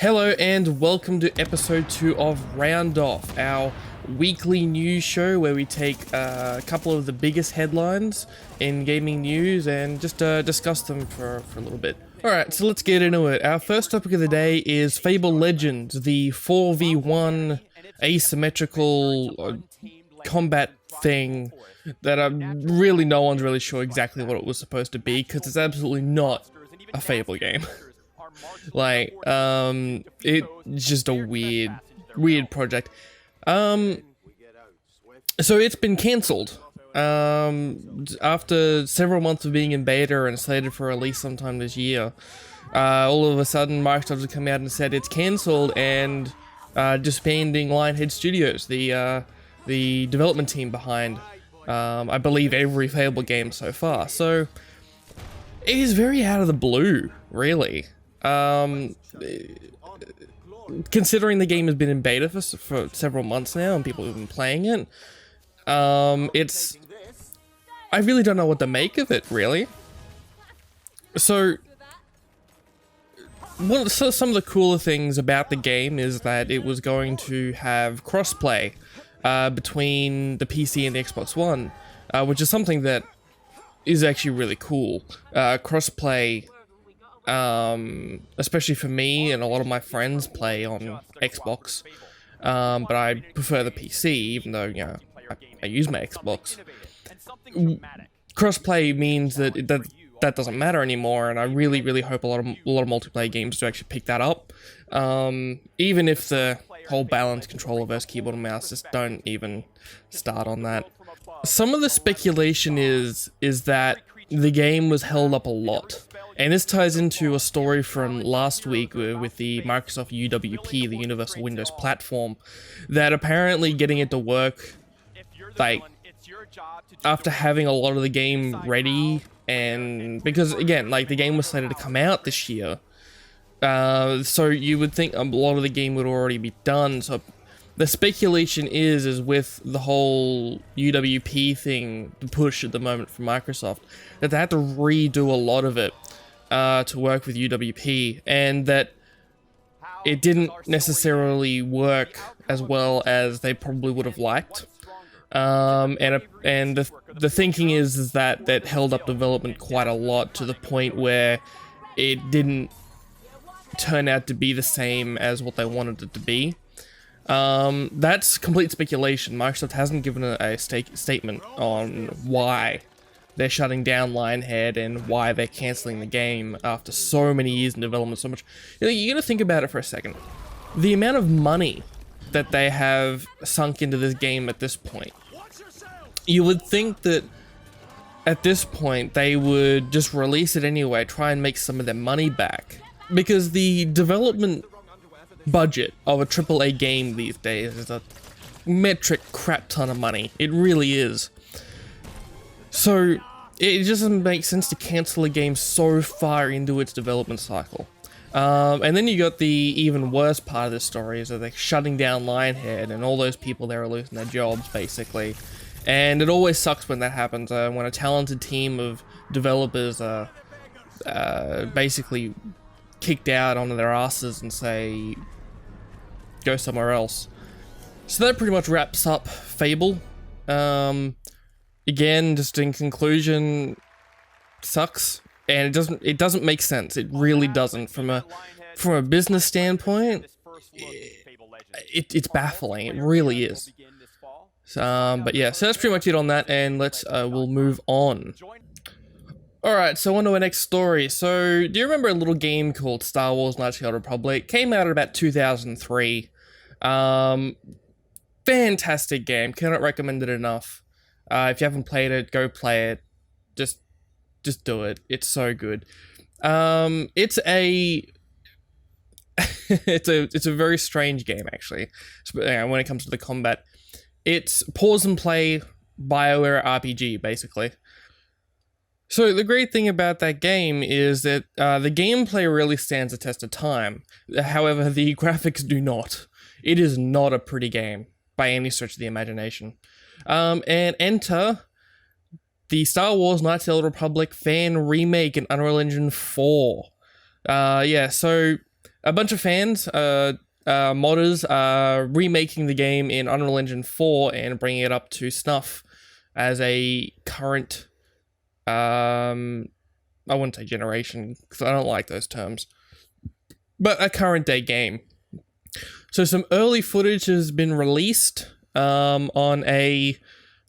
Hello and welcome to episode 2 of Round Off, our weekly news show where we take a couple of the biggest headlines in gaming news and just discuss them for a little bit. Alright, so let's get into it. Our first topic of the day is Fable Legends, the 4v1 asymmetrical combat thing that no one's really sure exactly what it was supposed to be, because it's absolutely not a Fable game. Like, it's just a weird project. So it's been cancelled. After several months of being in beta and slated for release sometime this year, all of a sudden Microsoft has come out and said it's cancelled and disbanding Lionhead Studios, the development team behind, I believe, every Fable game so far. So it is very out of the blue, really. Considering the game has been in beta for several months now and people have been playing it, I really don't know what to make of it, really. So some of the cooler things about the game is that it was going to have crossplay between the PC and the Xbox One, which is something that is actually really cool. Crossplay, especially for me and a lot of my friends play on Xbox, but I prefer the PC, even though, you know, I use my Xbox. Crossplay means that that doesn't matter anymore, and I really hope a lot of multiplayer games do actually pick that up. Even if the whole balance controller versus keyboard and mouse just don't even start on that. Some of the speculation is that the game was held up a lot. And this ties into a story from last week with the Microsoft UWP, the Universal Windows Platform, that apparently getting it to work, like, after having a lot of the game ready, and because, again, like, the game was slated to come out this year, so you would think a lot of the game would already be done. So the speculation is with the whole UWP thing, the push at the moment from Microsoft, that they had to redo a lot of it to work with UWP, and that it didn't necessarily work as well as they probably would have liked. And the thinking is that held up development quite a lot, to the point where it didn't turn out to be the same as what they wanted it to be. That's complete speculation. Microsoft hasn't given a statement on why they're shutting down Lionhead and why they're cancelling the game after so many years in development, so much. You know, you gotta think about it for a second. The amount of money that they have sunk into this game at this point. You would think that at this point they would just release it anyway, try and make some of their money back. Because the development budget of a AAA game these days is a metric crap ton of money. It really is. So it just doesn't make sense to cancel a game so far into its development cycle. And then you got the even worse part of the story, is that they're shutting down Lionhead and all those people there are losing their jobs, basically. And it always sucks when that happens, when a talented team of developers are basically kicked out onto their asses and say, go somewhere else. So that pretty much wraps up Fable. Again, just in conclusion, sucks, and it doesn't make sense. It really doesn't. From a business standpoint, it's baffling. It really is. But yeah, so that's pretty much it on that, and we'll move on. Alright, so on to our next story. So, do you remember a little game called Star Wars Knights of the Old Republic? Came out in about 2003. Fantastic game. Cannot recommend it enough. If you haven't played it, go play it. Just do it. It's so good. It's a it's a very strange game, actually, when it comes to the combat. It's pause and play BioWare RPG, basically. So the great thing about that game is that the gameplay really stands the test of time. However, the graphics do not. It is not a pretty game by any stretch of the imagination. And enter the Star Wars Knights of the Old Republic fan remake in Unreal Engine 4. So a bunch of fans, modders, are remaking the game in Unreal Engine 4 and bringing it up to snuff as a current, I wouldn't say generation, because I don't like those terms, but a current day game. So some early footage has been released on a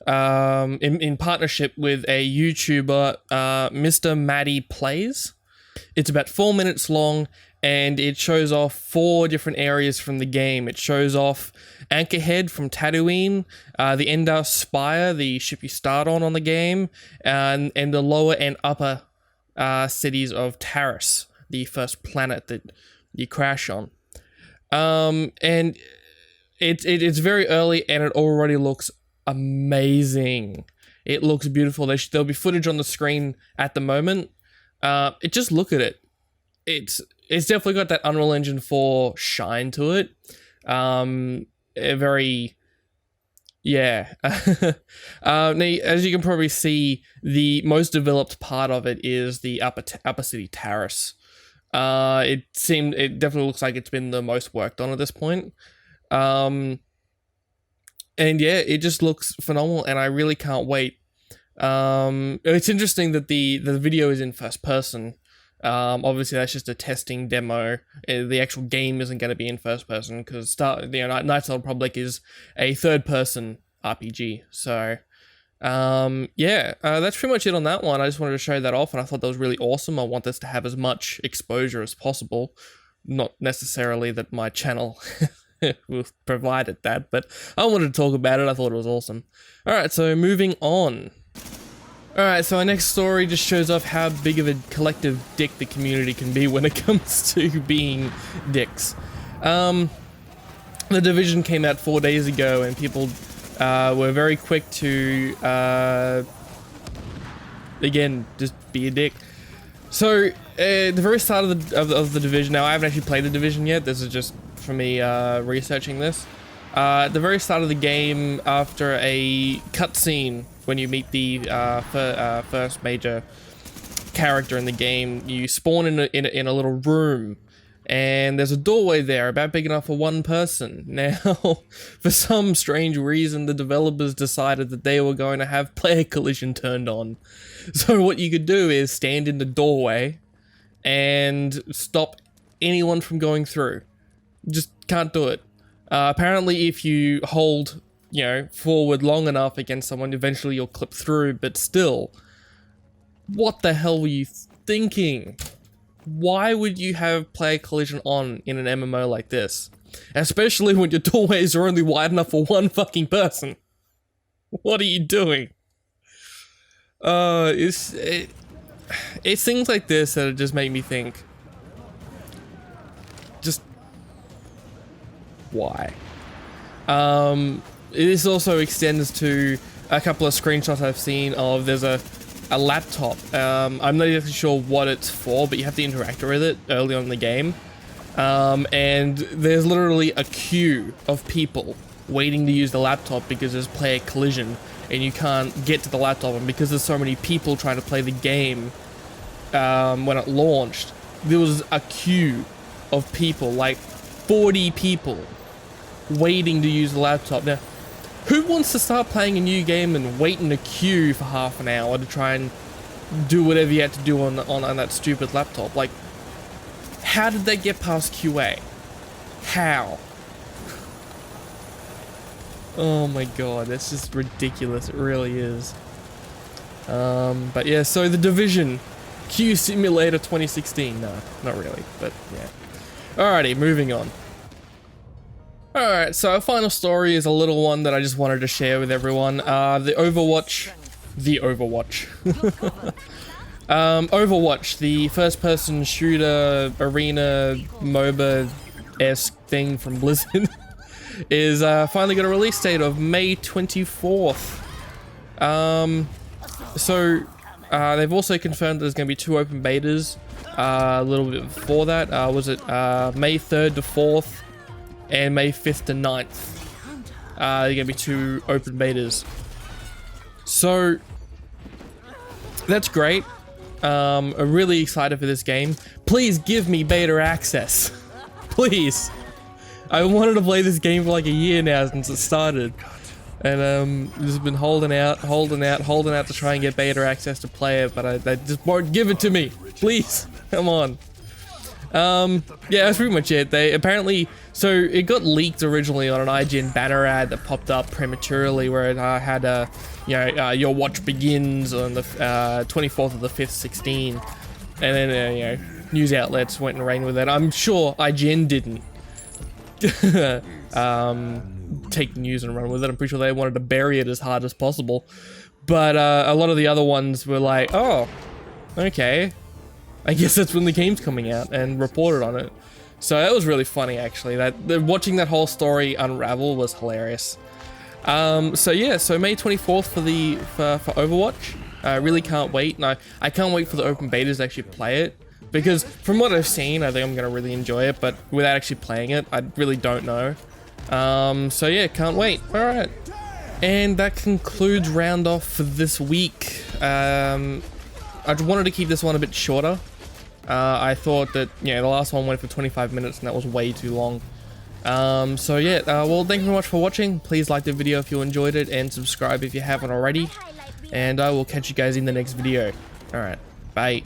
in partnership with a YouTuber, Mr. Maddie Plays. It's about 4 minutes long, and it shows off 4 different areas from the game. It shows off Anchorhead from Tatooine, the Endar Spire, the ship you start on the game, and the lower and upper cities of Taris, the first planet that you crash on. And it's very early, and it already looks amazing. It looks beautiful. There'll be footage on the screen at the moment. Just look at it. It's definitely got that Unreal Engine 4 shine to it. Yeah. Now, as you can probably see, the most developed part of it is the upper city Taris. It definitely looks like it's been the most worked on at this point. And yeah, it just looks phenomenal, and I really can't wait. It's interesting that the video is in first person. Obviously that's just a testing demo. The actual game isn't going to be in first person because Knights of the Old Republic is a third person RPG. So yeah, that's pretty much it on that one. I just wanted to show that off, and I thought that was really awesome. I want this to have as much exposure as possible. Not necessarily that my channel provided that, but I wanted to talk about it. I thought it was awesome. Alright, so moving on. Alright, so our next story just shows off how big of a collective dick the community can be when it comes to being dicks. The Division came out 4 days ago, and people were very quick to, again, just be a dick. So, the very start of the Division, now I haven't actually played the Division yet, this is just for me researching this. At the very start of the game, after a cutscene, when you meet the first major character in the game, you spawn in a little room, and there's a doorway there about big enough for one person. Now, for some strange reason, the developers decided that they were going to have player collision turned on. So what you could do is stand in the doorway and stop anyone from going through. Just can't do it. Apparently, if you hold, forward long enough against someone, eventually you'll clip through, but still, what the hell were you thinking? Why would you have player collision on in an MMO like this? Especially when your doorways are only wide enough for one fucking person. What are you doing? It's things like this that just make me think, just why? This also extends to a couple of screenshots I've seen of there's a laptop. I'm not exactly sure what it's for, but you have to interact with it early on in the game. And there's literally a queue of people waiting to use the laptop because there's player collision and you can't get to the laptop, and because there's so many people trying to play the game when it launched, there was a queue of people, like 40 people waiting to use the laptop. Now, who wants to start playing a new game and wait in a queue for half an hour to try and do whatever you had to do on that stupid laptop? Like, how did they get past QA? How? Oh my god, that's just ridiculous. It really is. But yeah, so the Division Q Simulator 2016. No, not really, but yeah. Alrighty, moving on. Alright, so our final story is a little one that I just wanted to share with everyone. The Overwatch, the first-person shooter, arena, MOBA-esque thing from Blizzard, is finally got a release date of May 24th. They've also confirmed there's going to be 2 open betas a little bit before that. Was it May 3rd to 4th? And May 5th to 9th. There are going to be 2 open betas. So, that's great. I'm really excited for this game. Please give me beta access. Please. I wanted to play this game for like a year now since it started. And just been holding out to try and get beta access to play it, but they just won't give it to me. Please, come on. Yeah, that's pretty much it. They apparently, so it got leaked originally on an IGN banner ad that popped up prematurely, where it had your watch begins on the 24th of the 5th, 16, and then news outlets went and ran with it. I'm sure IGN didn't take the news and run with it. I'm pretty sure they wanted to bury it as hard as possible. But a lot of the other ones were like, oh, okay, I guess that's when the game's coming out, and reported on it. So that was really funny, actually. Watching that whole story unravel was hilarious. So yeah, so May 24th for Overwatch. I really can't wait, and I can't wait for the open betas to actually play it, because from what I've seen, I think I'm gonna really enjoy it, but without actually playing it, I really don't know. So yeah, can't wait. All right, and that concludes round off for this week. I wanted to keep this one a bit shorter. I thought that, the last one went for 25 minutes and that was way too long. So yeah, well, thank you very much for watching. Please like the video if you enjoyed it, and subscribe if you haven't already. And I will catch you guys in the next video. Alright, bye.